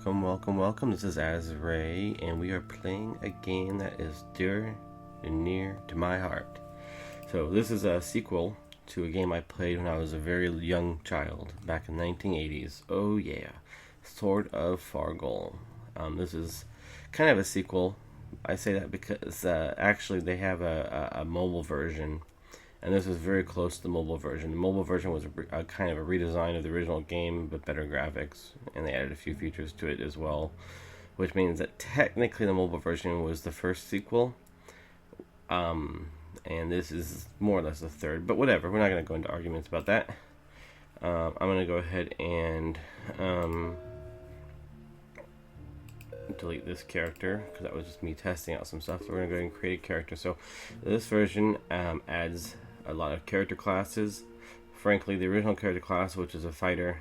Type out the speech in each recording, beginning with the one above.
welcome. This is Azray, and we are playing a game that is dear and near to my heart. So this is a sequel to a game I played when I was a very young child, back in the 1980s. Oh yeah, Sword of Fargoal. This is kind of a sequel. I say that because actually they have a mobile version, and this is very close to the mobile version. The mobile version was a kind of a redesign of the original game, but better graphics, and they added a few features to it as well, which means that technically the mobile version was the first sequel, and this is more or less the third, but whatever, we're not going to go into arguments about that. I'm going to go ahead and delete this character, because that was just me testing out some stuff, so we're going to go ahead and create a character. So this version adds a lot of character classes. Frankly, the original character class, which is a fighter,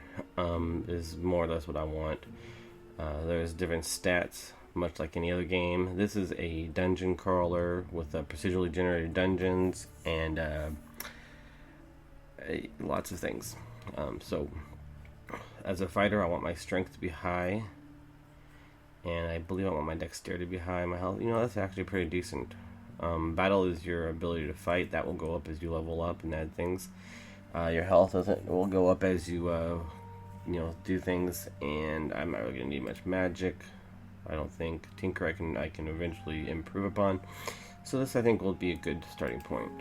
is more or less what I want. There's different stats, much like any other game. This is a dungeon crawler with procedurally generated dungeons and lots of things. So, as a fighter, I want my strength to be high, and I believe I want my dexterity to be high. My health, that's actually pretty decent. Battle is your ability to fight. That will go up as you level up and add things. Your health will go up as you do things, and I'm not really gonna need much magic. I don't think. Tinker I can eventually improve upon. So this I think will be a good starting point.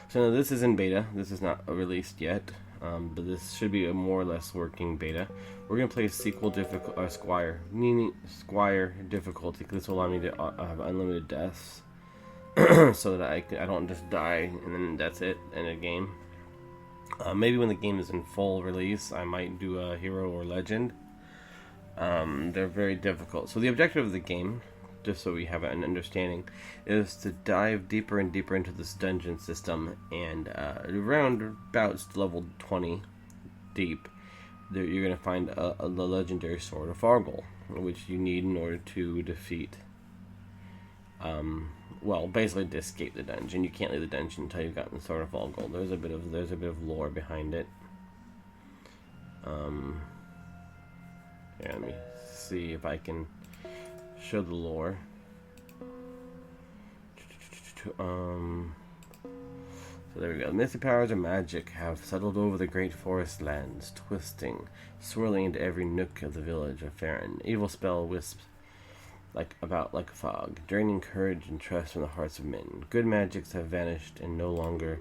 So now this is in beta. This is not released yet, but this should be a more or less working beta. We're gonna play sequel Squire, meaning Squire difficulty. This will allow me to have unlimited deaths, so that I don't just die and then that's it in a game. Maybe when the game is in full release, I might do a hero or legend. They're very difficult. So the objective of the game, just so we have an understanding, is to dive deeper and deeper into this dungeon system, and around about level 20 deep, you're going to find the legendary Sword of Fargoal, which you need in order to defeat basically to escape the dungeon. You can't leave the dungeon until you've gotten the Sword of Fargoal. There's a bit of lore behind it. Let me see if I can show the lore. So there we go. Mystic powers of magic have settled over the great forest lands, twisting, swirling into every nook of the village of Farron. Evil spell wisps like a fog, draining courage and trust from the hearts of men. Good magics have vanished, and no longer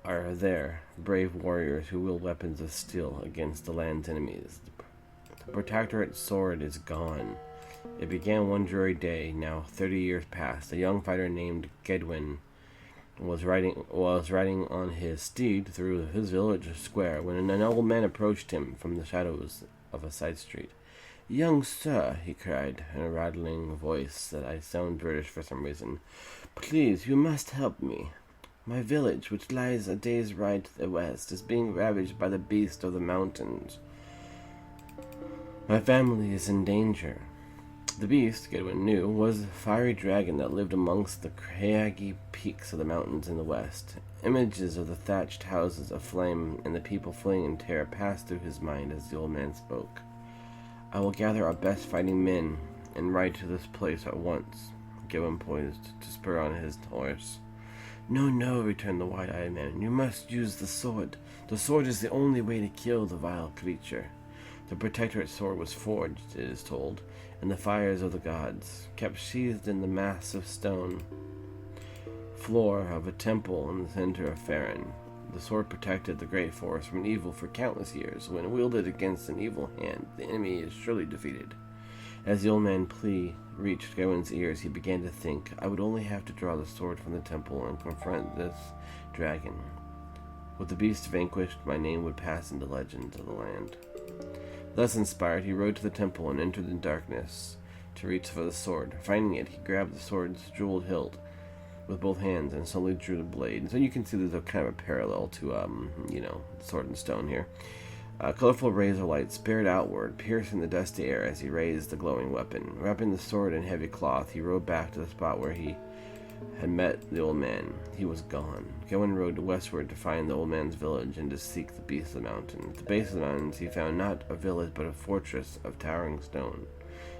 are there brave warriors who wield weapons of steel against the land's enemies. The Protectorate sword is gone. It began one dreary day, now 30 years past. A young fighter named Gedwin was riding on his steed through his village square when an old man approached him from the shadows of a side street. "Young sir," he cried, in a rattling voice that I sound British for some reason, "please, you must help me. My village, which lies a day's ride to the west, is being ravaged by the beast of the mountains. My family is in danger." The beast, Gedwin knew, was a fiery dragon that lived amongst the craggy peaks of the mountains in the west. Images of the thatched houses aflame and the people fleeing in terror passed through his mind as the old man spoke. "I will gather our best fighting men and ride to this place at once." Gedwin poised to spur on his horse. No, returned the wide-eyed man. "You must use the sword. The sword is the only way to kill the vile creature. The Protectorate sword was forged, it is told, in the fires of the gods, kept sheathed in the massive stone floor of a temple in the center of Farron. The sword protected the great forest from evil for countless years. When wielded against an evil hand, the enemy is surely defeated." As the old man's plea reached Gedwin's ears, he began to think, "I would only have to draw the sword from the temple and confront this dragon. With the beast vanquished, my name would pass into legends of the land." Thus inspired, he rode to the temple and entered the darkness to reach for the sword. Finding it, he grabbed the sword's jeweled hilt with both hands and slowly drew the blade. So you can see there's a kind of a parallel to, Sword and Stone here. Colorful rays of light speared outward, piercing the dusty air as he raised the glowing weapon. Wrapping the sword in heavy cloth, he rode back to the spot where he had met the old man. He was gone. Gawain rode westward to find the old man's village and to seek the beast of the mountain. At the base of the mountains he found not a village but a fortress of towering stone.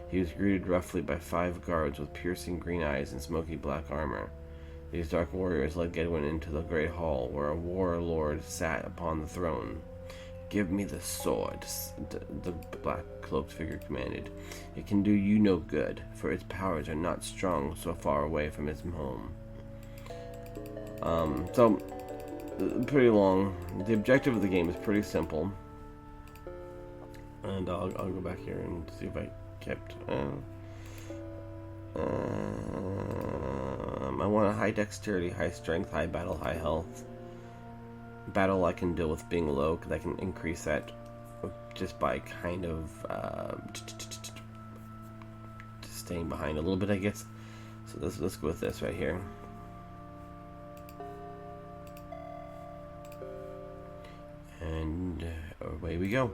He was greeted roughly by 5 guards with piercing green eyes and smoky black armor. These dark warriors led Gawain into the great hall, where a warlord sat upon the throne. "Give me the sword," the black-cloaked figure commanded. "It can do you no good, for its powers are not strong so far away from its home." Pretty long. The objective of the game is pretty simple. And I'll go back here and see if I kept... I want a high dexterity, high strength, high battle, high health. Battle I can deal with being low, because I can increase that just by kind of staying behind a little bit, I guess. So let's go with this right here. And away we go.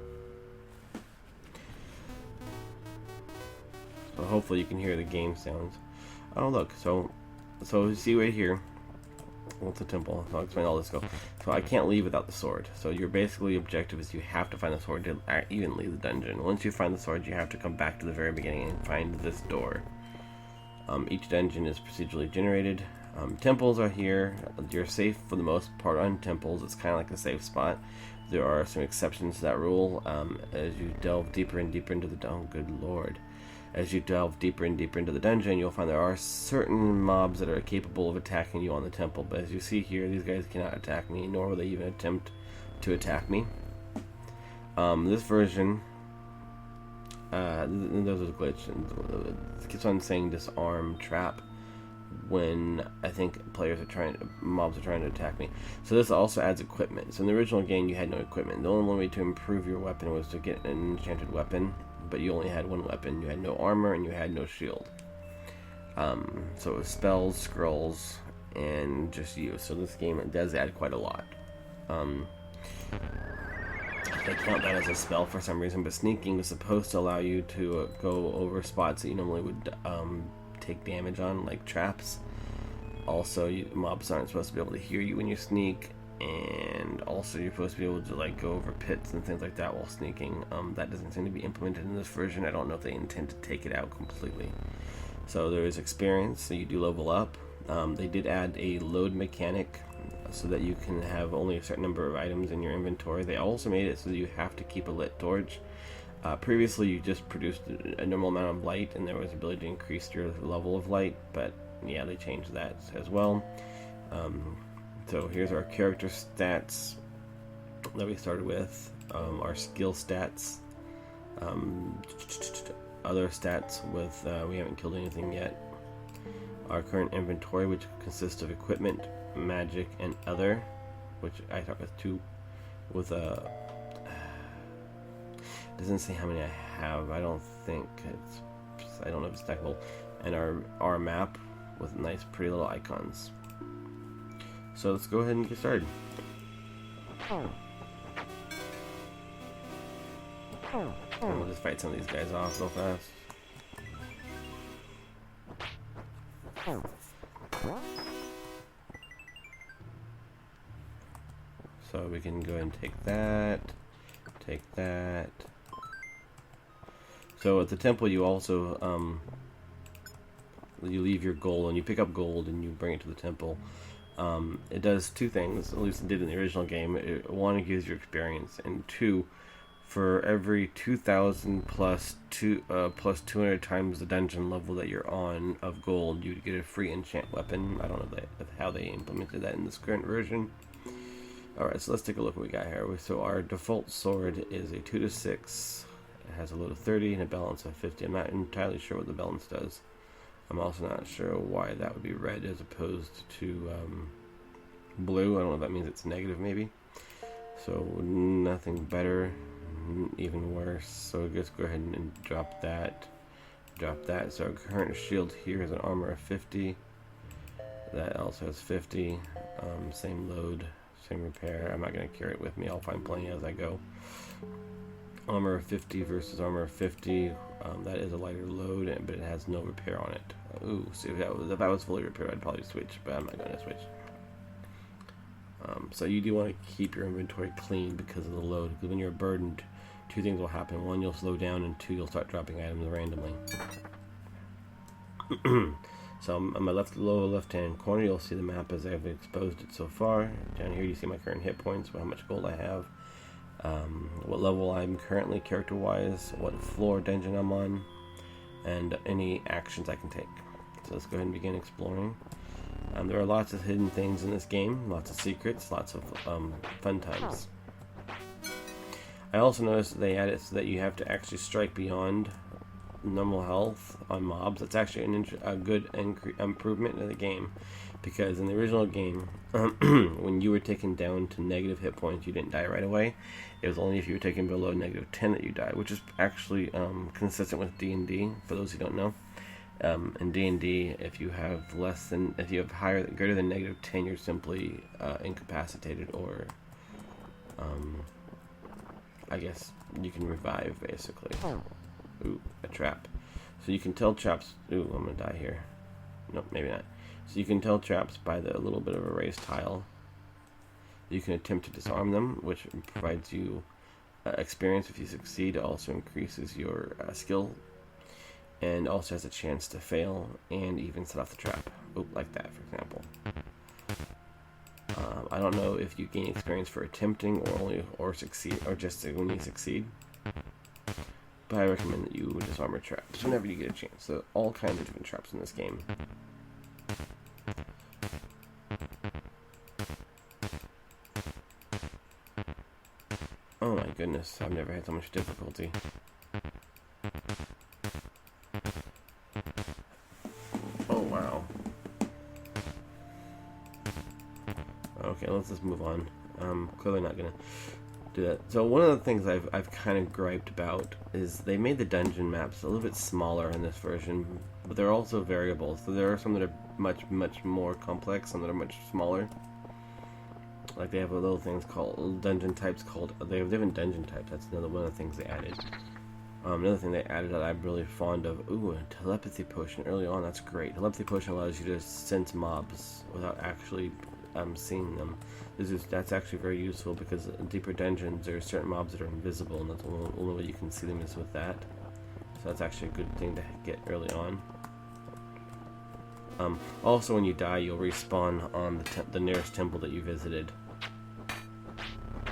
So hopefully you can hear the game sounds. Oh look, so you see right here, what's the temple? I'll explain all this. So I can't leave without the sword. So your basically objective is you have to find the sword to even leave the dungeon. Once you find the sword, you have to come back to the very beginning and find this door. Each dungeon is procedurally generated. Temples are here. You're safe for the most part on temples. It's kind of like a safe spot. There are some exceptions to that rule. As you delve deeper and deeper into the dungeon, good lord. As you delve deeper and deeper into the dungeon, you'll find there are certain mobs that are capable of attacking you on the temple. But as you see here, these guys cannot attack me, nor will they even attempt to attack me. This version, there's a glitch. It keeps on saying disarm trap when I think mobs are trying to attack me. So this also adds equipment. So in the original game, you had no equipment. The only way to improve your weapon was to get an enchanted weapon. But you only had one weapon. You had no armor and you had no shield. So it was spells, scrolls, and just you. So this game does add quite a lot. They count that as a spell for some reason, but sneaking is supposed to allow you to go over spots that you normally would take damage on, like traps. Also, mobs aren't supposed to be able to hear you when you sneak. And also you're supposed to be able to like go over pits and things like that while sneaking. That doesn't seem to be implemented in this version. I don't know if they intend to take it out completely. So there is experience, so you do level up. They did add a load mechanic so that you can have only a certain number of items in your inventory. They also made it so that you have to keep a lit torch. Previously you just produced a normal amount of light and there was the ability to increase your level of light, but yeah, they changed that as well. So here's our character stats that we started with, our skill stats, other stats with, we haven't killed anything yet, our current inventory, which consists of equipment, magic, and other, which I thought was 2, with doesn't say how many I have. I don't know if it's stackable, and our map with nice pretty little icons. So let's go ahead and get started. And we'll just fight some of these guys off real fast. So we can go ahead and take that. So at the temple you also, you leave your gold and you pick up gold and you bring it to the temple. It does 2 things, at least it did in the original game. One, it gives you experience, and 2, for every 2,000 plus 200 times the dungeon level that you're on of gold, you get a free enchant weapon. I don't know how they implemented that in this current version. Alright, so let's take a look what we got here. So our default sword is a 2-6. It has a load of 30 and a balance of 50. I'm not entirely sure what the balance does. I'm also not sure why that would be red as opposed to blue. I don't know if that means it's negative maybe. So nothing better, even worse. So let's go ahead and drop that. So our current shield here is an armor of 50. That also has 50. Same load, same repair. I'm not going to carry it with me. I'll find plenty as I go. Armor of 50 versus armor of 50. That is a lighter load, but it has no repair on it. Ooh, see if I was fully repaired, I'd probably switch, but I'm not going to switch. So you do want to keep your inventory clean because of the load. Because when you're burdened, two things will happen: one, you'll slow down, and two, you'll start dropping items randomly. So on my lower left-hand corner, you'll see the map as I've exposed it so far. Down here, you see my current hit points, how much gold I have, what level I'm currently character-wise, what floor dungeon I'm on, and any actions I can take. So let's go ahead and begin exploring. There are lots of hidden things in this game, lots of secrets, lots of fun times. I also noticed that they added so that you have to actually strike beyond normal health on mobs. That's actually a good improvement in the game, because in the original game, when you were taken down to negative hit points, you didn't die right away. It was only if you were taken below negative 10 that you died, which is actually consistent with D&D, for those who don't know. In D&D, if you have greater than negative 10, you're simply incapacitated, or I guess you can revive, basically. Ooh, a trap. So you can tell traps. Ooh, I'm gonna die here. Nope, maybe not. So you can tell traps by the little bit of a raised tile. You can attempt to disarm them, which provides you experience if you succeed. It also increases your skill, and also has a chance to fail and even set off the trap. Oop, like that, for example. I don't know if you gain experience for attempting or succeed, or just when you succeed. But I recommend that you disarm your traps whenever you get a chance. So all kinds of different traps in this game. Oh my goodness, I've never had so much difficulty. Oh wow. Okay, let's just move on. Clearly not gonna do that. So one of the things I've kind of griped about is they made the dungeon maps a little bit smaller in this version, but they're also variable. So there are some that are much more complex, some that are much smaller. Like they have little things called dungeon types they have different dungeon types. That's another one of the things they added. Another thing they added that I'm really fond of. Ooh, a telepathy potion early on. That's great. Telepathy potion allows you to sense mobs without actually seeing them. That's actually very useful, because in deeper dungeons there are certain mobs that are invisible, and that's the only way you can see them is with that. So that's actually a good thing to get early on. Also, when you die, you'll respawn on the nearest temple that you visited,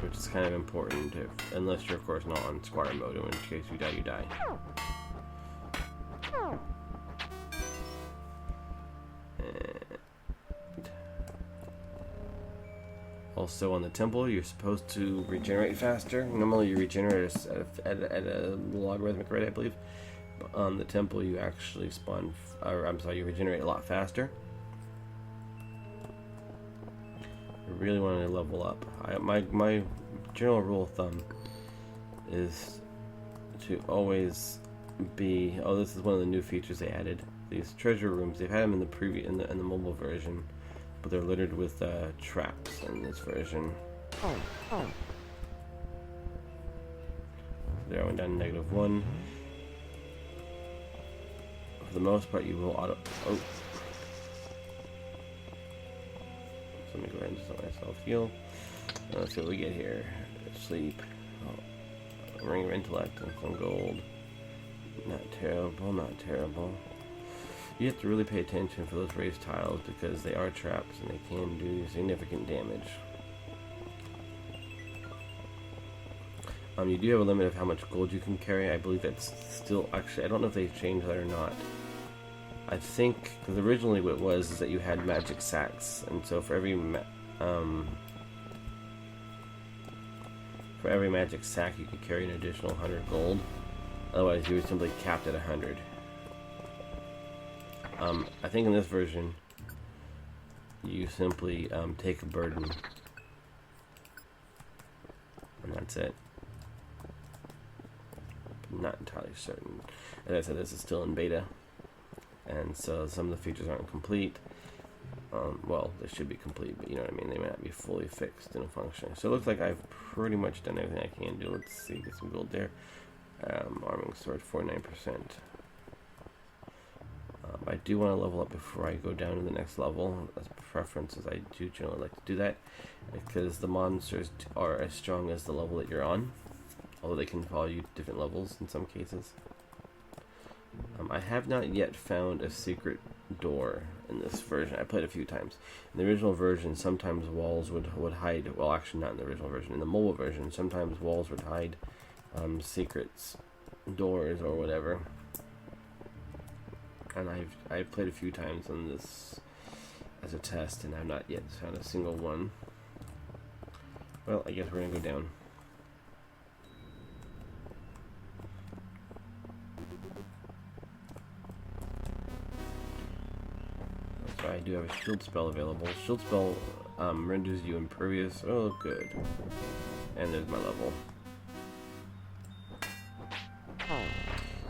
which is kind of important, unless you're of course not on squatter mode, in which case you die, you die. Also on the temple, you're supposed to regenerate faster. Normally you regenerate at a logarithmic rate, I believe. But on the temple you actually you regenerate a lot faster. I really want to level up. My general rule of thumb is to always be... Oh, this is one of the new features they added. These treasure rooms, they've had them in the mobile version, but they're littered with traps in this version. There, I went down to -1. For the most part, you will auto... Oh. So let me go ahead and just let myself heal. Let's see what we get here. Sleep. Oh. Ring of intellect and some gold. Not terrible, not terrible. You have to really pay attention for those raised tiles, because they are traps and they can do significant damage. You do have a limit of how much gold you can carry. I believe that's still... Actually, I don't know if they've changed that or not. I think... Because originally what it was is that you had magic sacks. And so for every magic sack, you could carry an additional 100 gold. Otherwise, you were simply capped at 100. I think in this version, you simply take a burden, and that's it. I'm not entirely certain. As I said, this is still in beta, and so some of the features aren't complete. Well, they should be complete, but you know what I mean, they may not be fully fixed and functioning. So it looks like I've pretty much done everything I can do. Let's see, get some gold there. Arming sword 49%. I do want to level up before I go down to the next level. As preferences, I do generally like to do that because the monsters are as strong as the level that you're on, although they can follow you to different levels in some cases. I have not yet found a secret door in this version. I played a few times. In the original version, sometimes walls would hide. Well, actually, not in the original version. In the mobile version, sometimes walls would hide secrets, doors, or whatever. And I've played a few times on this as a test, and I've not yet found a single one. Well, I guess we're gonna go down. So I do have a shield spell available. Shield spell renders you impervious. Oh, good. And there's my level.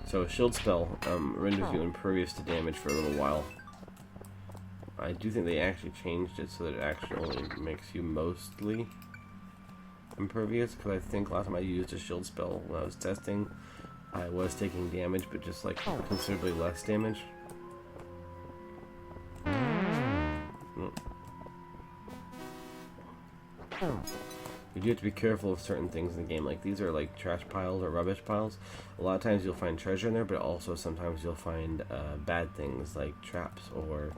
So a shield spell renders you impervious to damage for a little while. I do think they actually changed it so that it actually only makes you mostly impervious, because I think last time I used a shield spell when I was testing, I was taking damage, but just like considerably less damage. You do have to be careful of certain things in the game. Like, these are like trash piles or rubbish piles. A lot of times you'll find treasure in there, but also sometimes you'll find bad things like traps, or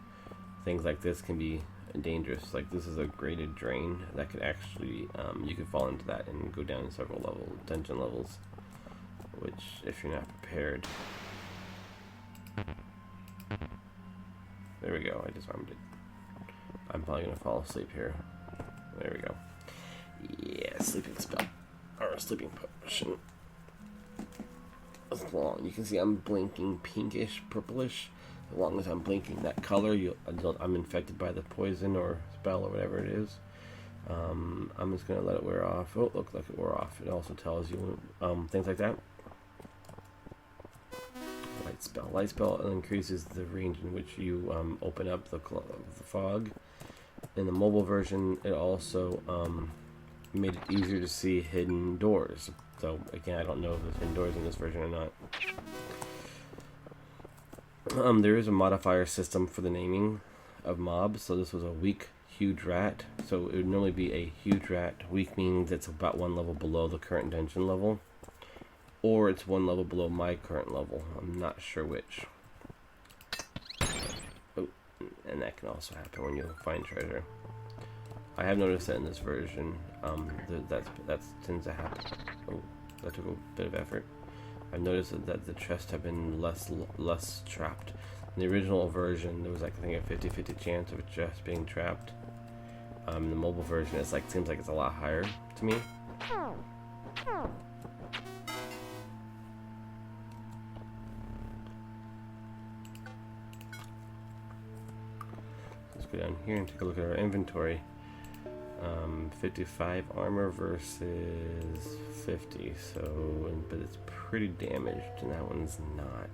things like this can be dangerous. Like, this is a graded drain that could actually, you could fall into that and go down several dungeon levels, which, if you're not prepared. There we go, I disarmed it. I'm probably going to fall asleep here. There we go. Yeah, sleeping spell. Or sleeping potion. As long, you can see I'm blinking pinkish, purplish. As long as I'm blinking that color, I'm infected by the poison or spell or whatever it is. I'm just going to let it wear off. Oh, look like it wore off. It also tells you things like that. Light spell. Light spell increases the range in which you open up the fog. In the mobile version, it also made it easier to see hidden doors. So again, I don't know if there's hidden doors in this version or not. There is a modifier system for the naming of mobs. So this was a weak huge rat. So it would normally be a huge rat. Weak means it's about one level below the current dungeon level, or it's one level below my current level. I'm not sure which. Oh, and that can also happen when you find treasure. I have noticed that in this version, that tends to happen. Oh, that took a bit of effort. I've noticed that the chests have been less trapped. In the original version, there was like, I think, a 50-50 chance of a chest being trapped. In the mobile version, it's like, seems like it's a lot higher to me. Let's go down here and take a look at our inventory. 55 armor versus 50, so, but it's pretty damaged, and that one's not.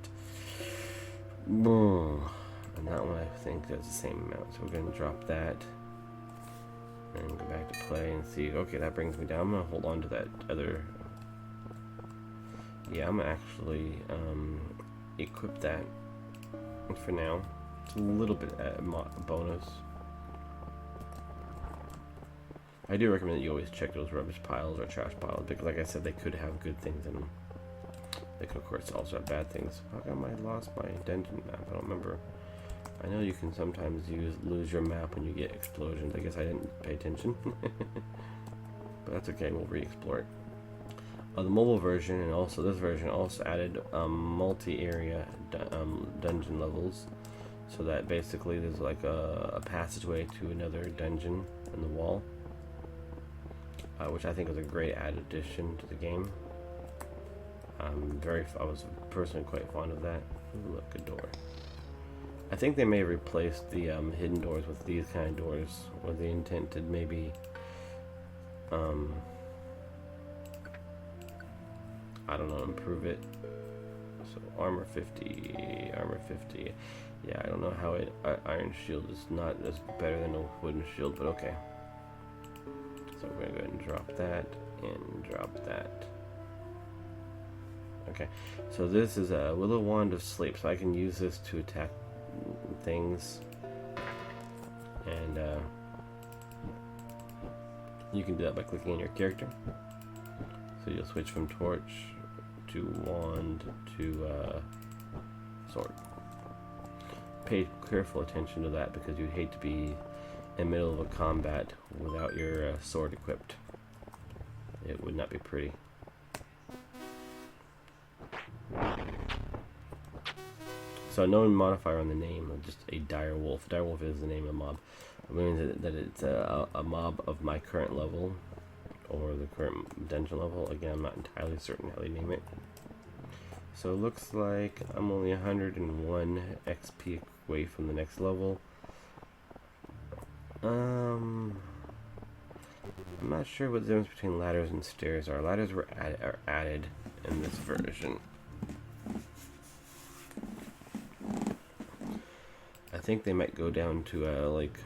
And that one I think does the same amount, so we're going to drop that and go back to play and see. Okay, that brings me down. I'm going to hold on to that other. Yeah, I'm going to actually equip that for now. It's a little bit bonus. I do recommend that you always check those rubbish piles or trash piles, because like I said, they could have good things in them. They could, of course, also have bad things. How come I lost my dungeon map? I don't remember. I know you can sometimes lose your map when you get explosions. I guess I didn't pay attention. But that's okay, we'll re-explore it. The mobile version and also this version also added multi-area dungeon levels. So that basically there's like a passageway to another dungeon in the wall. Which I think was a great added addition to the game. I was personally quite fond of that. Ooh, look, a door. I think they may have replaced the hidden doors with these kind of doors, with the intent to maybe, I don't know, improve it. So armor 50, armor 50. Yeah, I don't know how iron shield is not as better than a wooden shield, but okay. So we're going to go ahead and drop that, and drop that. Okay, so this is a Willow Wand of Sleep, so I can use this to attack things. And you can do that by clicking on your character. So you'll switch from torch to wand to sword. Pay careful attention to that because you'd hate to be in the middle of a combat without your sword equipped. It would not be pretty. So no modifier on the name, just a dire wolf. Dire wolf is the name of the mob. It means that it's a mob of my current level, or the current dungeon level. Again, I'm not entirely certain how they name it. So it looks like I'm only 101 XP away from the next level. I'm not sure what the difference between ladders and stairs are. Ladders are added in this version. I think they might go down to like,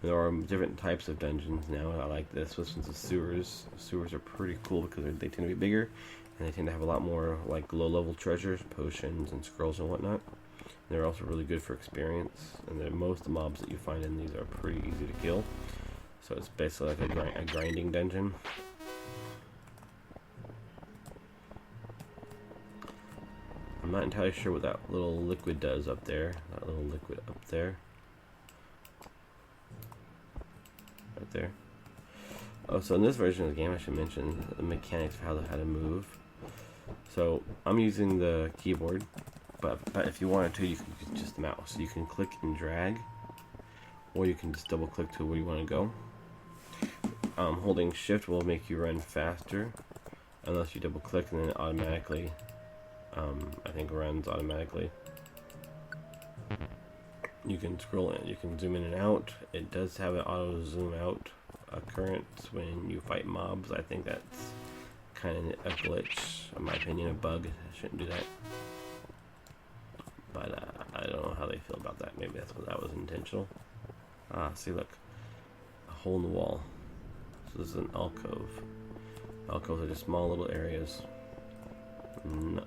there are different types of dungeons now. I like this. This one's the sewers. Sewers are pretty cool because they tend to be bigger, and they tend to have a lot more like low-level treasures, potions, and scrolls and whatnot. They're also really good for experience, and then most of the mobs that you find in these are pretty easy to kill. So it's basically like a grinding dungeon. I'm not entirely sure what that little liquid does up there. That little liquid up there. Right there. Oh, so in this version of the game, I should mention the mechanics of how to move. So I'm using the keyboard, but if you wanted to, you can use just the mouse. So you can click and drag, or you can just double click to where you want to go. Holding shift will make you run faster, unless you double click and then it automatically, I think, runs automatically. You can scroll in, you can zoom in and out. It does have an auto zoom out occurrence when you fight mobs. I think that's kind of a glitch, in my opinion, a bug. I shouldn't do that. But I don't know how they feel about that. Maybe that was intentional. Ah, see, look, a hole in the wall. So this is an alcove. Alcoves are just small little areas.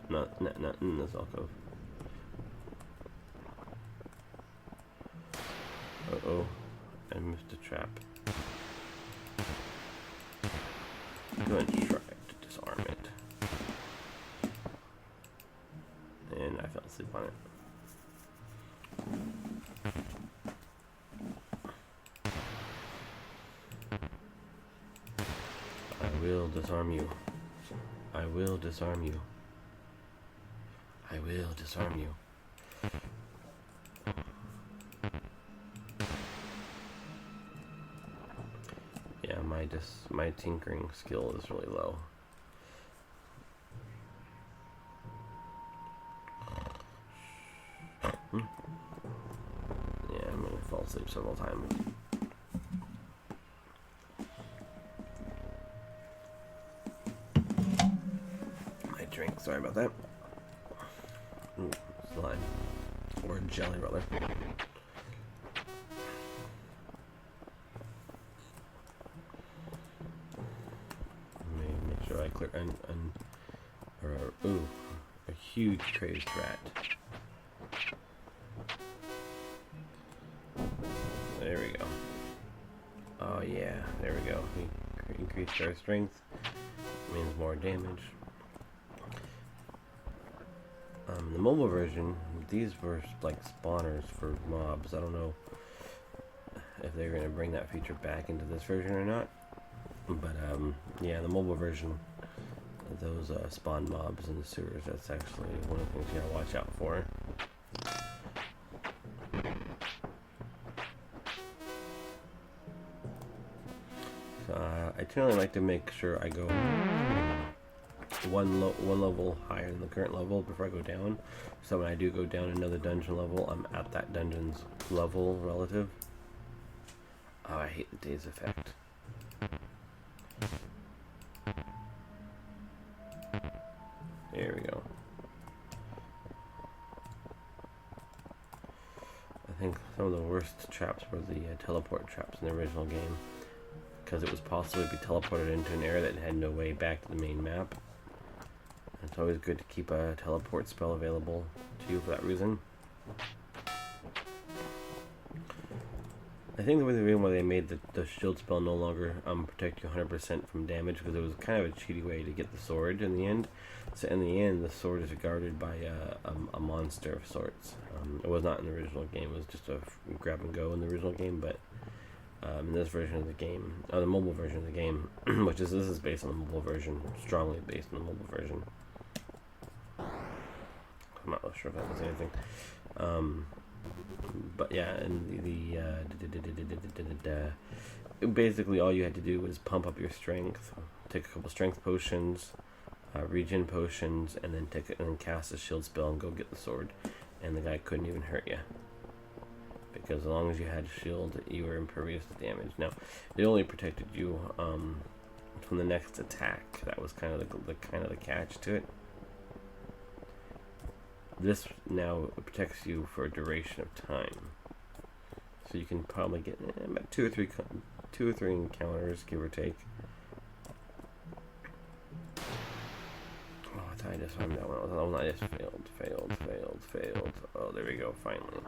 Not in this alcove. Uh-oh, I missed a trap. Go and try to disarm it. And I fell asleep on it. I will disarm you. I will disarm you. I will disarm you. Yeah, my tinkering skill is really low. Yeah, I'm gonna fall asleep several times. My drink, sorry about that. Ooh, slime. Or jelly, rather. Make sure I clear ooh, a huge crazed rat. There we go. Oh yeah, there we go. Increased our strength means more damage. The mobile version, these were like spawners for mobs. I don't know if they're going to bring that feature back into this version or not. But yeah, the mobile version, those spawn mobs in the sewers, that's actually one of the things you gotta watch out for. So I generally like to make sure I go one level higher than the current level before I go down. So when I do go down another dungeon level, I'm at that dungeon's level relative. Oh, I hate the daze effect. There we go. I think some of the worst traps were the teleport traps in the original game, because it was possible to be teleported into an area that had no way back to the main map. It's always good to keep a teleport spell available to you for that reason. I think the reason why they made the shield spell no longer protect you 100% from damage, because it was kind of a cheaty way to get the sword in the end. So in the end, the sword is guarded by a monster of sorts. It was not in the original game. It was just a grab and go in the original game, but in this version of the game, the mobile version of the game, this is based on the mobile version, strongly based on the mobile version. I'm not really sure if that was anything. But yeah, and basically all you had to do was pump up your strength, take a couple strength potions, regen potions, and then cast a shield spell and go get the sword, and the guy couldn't even hurt you, because as long as you had shield, you were impervious to damage. Now, it only protected you from the next attack. That was kind of the catch to it. This now protects you for a duration of time, so you can probably get about two or three encounters, give or take. Oh, I thought I just found that one. Oh, I just failed. Oh, there we go. Finally.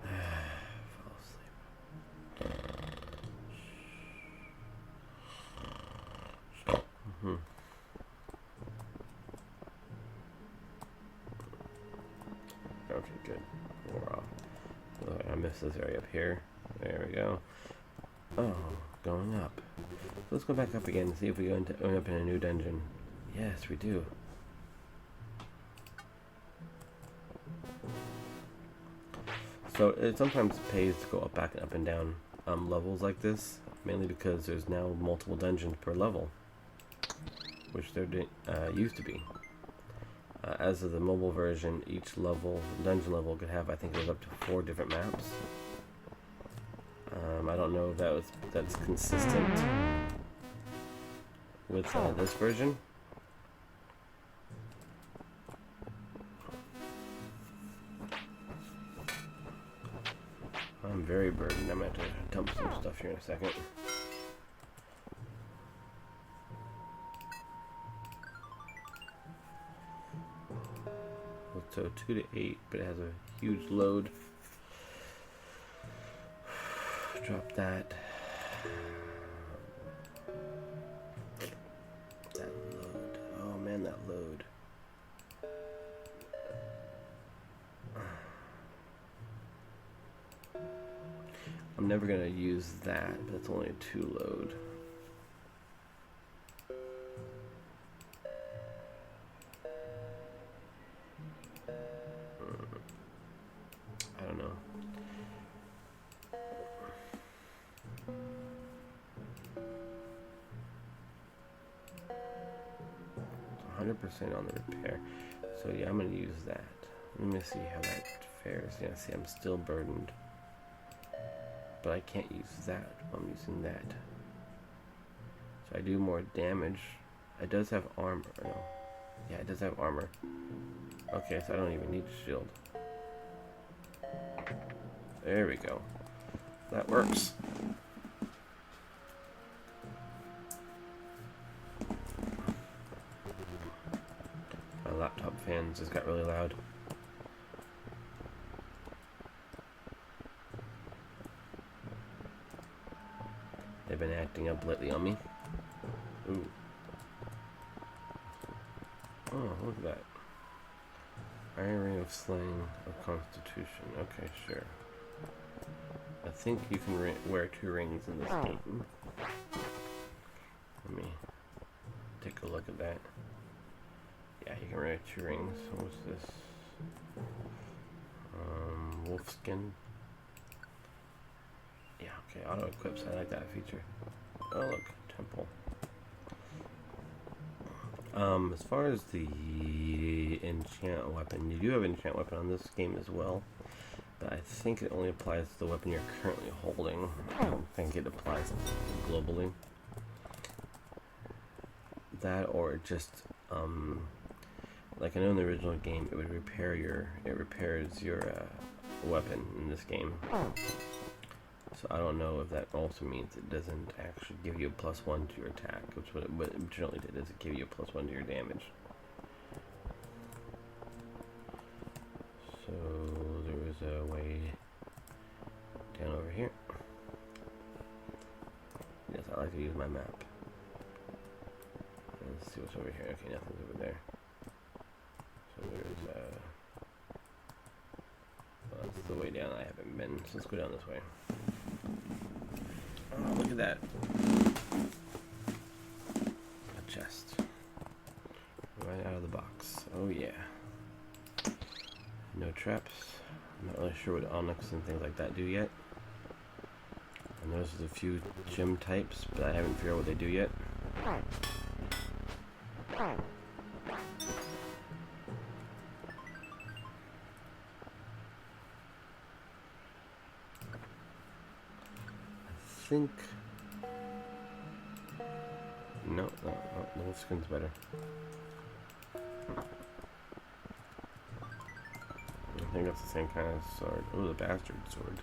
Fall asleep. Okay, good. We're off. I missed this area up here. There we go. Oh, going up. Let's go back up again and see if we end up in a new dungeon. Yes, we do. So it sometimes pays to go back and up and down levels like this, mainly because there's now multiple dungeons per level, which there used to be. As of the mobile version, each dungeon level could have, I think it was up to 4 different maps. I don't know if that's consistent with this version. I'm very burdened. I'm going to have to dump some stuff here in a second. So 2 to 8, but it has a huge load. Drop that. That load. Oh man, that load. I'm never gonna use that, but it's only a 2 load. I don't know. It's 100% on the repair. So yeah, I'm gonna use that. Let me see how that fares. Yeah, see, I'm still burdened. But I can't use that. I'm using that. So I do more damage. It does have armor. No. Yeah, it does have armor. Okay, so I don't even need a shield. There we go. That works. My laptop fans just got really loud. They've been acting up lately on me. Ooh. Oh, look at that. Iron Ring of Slaying of Constitution. Okay, sure. I think you can wear 2 rings in this game. Let me take a look at that. Yeah, you can wear 2 rings. What's this? Wolfskin. Yeah, okay, auto equips. I like that feature. Oh, look, temple. As far as the enchant weapon, you do have an enchant weapon on this game as well, but I think it only applies to the weapon you're currently holding. I don't think it applies globally. That, or just like I know in the original game, it repairs your weapon in this game. So I don't know if that also means it doesn't actually give you a +1 to your attack, which what it generally did is it give you a +1 to your damage. like to use my map. Let's see what's over here. Okay, nothing's over there. So there's well, that's the way down I haven't been. So let's go down this way. Oh, look at that. A chest. Right out of the box. Oh yeah. No traps. I'm not really sure what onyx and things like that do yet. I noticed there's a few gem types, but I haven't figured out what they do yet. I think... No, the wolf skin's better. I think that's the same kind of sword. Oh, the bastard sword.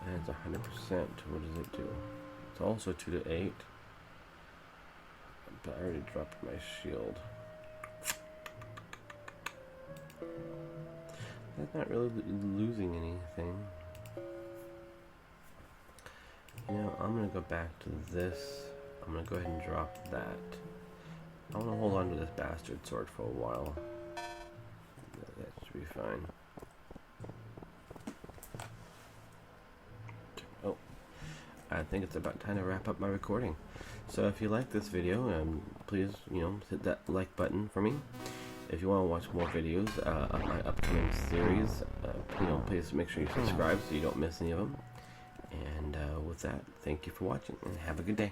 And it's 100%. What does it do? It's also 2 to 8. But I already dropped my shield. That's not really losing anything. You know, I'm going to go back to this. I'm going to go ahead and drop that. I want to hold on to this bastard sword for a while. That should be fine. Oh, I think it's about time to wrap up my recording. So if you like this video, please, hit that like button for me. If you want to watch more videos of my upcoming series, please make sure you subscribe so you don't miss any of them. And with that, thank you for watching and have a good day.